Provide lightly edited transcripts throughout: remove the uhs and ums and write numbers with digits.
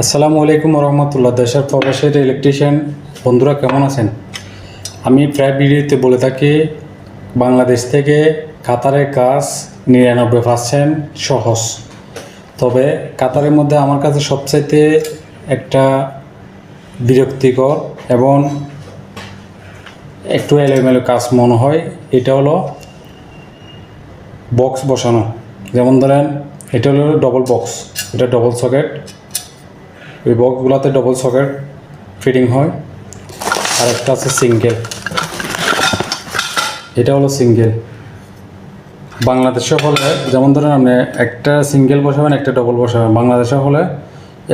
আসসালামু আলাইকুম রহমতুল্লাহ। দেশের প্রবাসের ইলেকট্রিশিয়ান বন্ধুরা কেমন আছেন? আমি প্রায় ভিডিওতে বলে থাকি বাংলাদেশ থেকে কাতারের কাজ 99% সহজ। তবে কাতারের মধ্যে আমার কাছে সবচাইতে একটা বিরক্তিকর এবং একটু এলোমেলো কাজ মনে হয়, এটা হলো বক্স বসানো। যেমন ধরেন এটা হলো ডবল বক্স, এটা ডবল সকেট, এই বক্সগুলোতে ডবল সকেট ফিটিং হয়। আর একটা আছে সিঙ্গেল, এটা হলো সিঙ্গেল। বাংলাদেশে হলে যেমন ধরেন আপনি একটা সিঙ্গেল বসাবেন, একটা ডবল বসাবেন। বাংলাদেশে হলে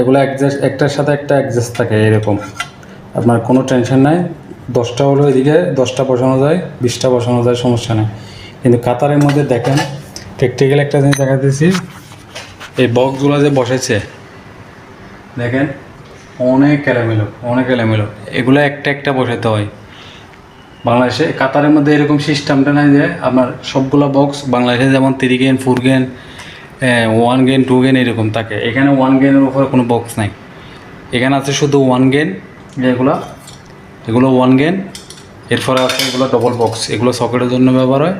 এগুলো অ্যাডজাস্ট, একটার সাথে একটা অ্যাডজাস্ট থাকে এরকম, আপনার কোনো টেনশন নাই। 10টা হলো এদিকে 10টা বসানো যায়, 20টা বসানো যায়, সমস্যা নেই। কিন্তু কাতারের মধ্যে দেখেন প্র্যাকটিক্যাল একটা জিনিস দেখাতেছি, এই বক্সগুলো যে বসেছে দেখেন অনেক এলোমেলো, এগুলো একটা একটা বসাতে হয়। বাংলাদেশে কাতারের মধ্যে এরকম সিস্টেমটা নাই যে আপনার সবগুলো বক্স বাংলাদেশে যেমন 3 গেন 4 গেন 1 গেন 2 গেন এরকম থাকে। এখানে 1 গেনের উপরে কোনো বক্স নাই, এখানে আছে শুধু 1 গেন। এগুলো 1 গেন, এরপরে আছে এগুলো ডবল বক্স, এগুলো সকেটের জন্য ব্যবহার হয়।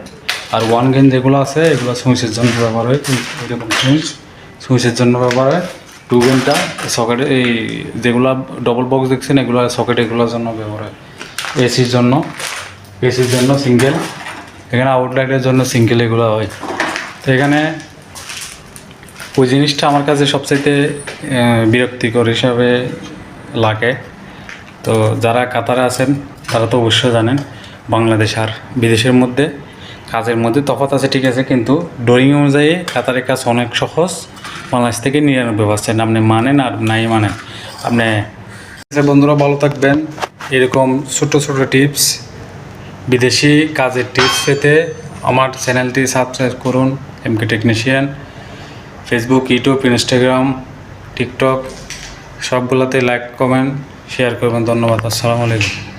আর 1 গেন যেগুলো আছে এগুলো সুইচের জন্য ব্যবহার হয়, এরকম সুইচের জন্য ব্যবহার হয়। 2 গেনটা সকেটে, এই যেগুলো ডবল বক্স দেখছেন এগুলো সকেট, এগুলোর জন্য ব্যবহার হয়। এসির জন্য সিঙ্গেল, এখানে আউটলাইটের জন্য সিঙ্গেল এগুলো হয়। তো এখানে ওই জিনিসটা আমার কাছে সবচাইতে বিরক্তিকর হিসাবে লাগে। তো যারা কাতারে আছেন তারা তো অবশ্যই জানেন বাংলাদেশ আর বিদেশের মধ্যে কাজের মধ্যে তফাৎ আছে, ঠিক আছে, কিন্তু ড্রয়িং অনুযায়ী কাতারের কাজ অনেক সহজ। বাংলাদেশ থেকে 99% আপনি মানেন আর নাই মানেন আপনি। বন্ধুরা ভালো থাকবেন। এরকম ছোট ছোট টিপস, বিদেশি কাজের টিপস পেতে আমার চ্যানেলটি সাবস্ক্রাইব করুন, MK technician. Facebook, YouTube, Instagram, TikTok সবগুলোতে লাইক, কমেন্ট, শেয়ার করবেন। ধন্যবাদ। আসসালামু আলাইকুম।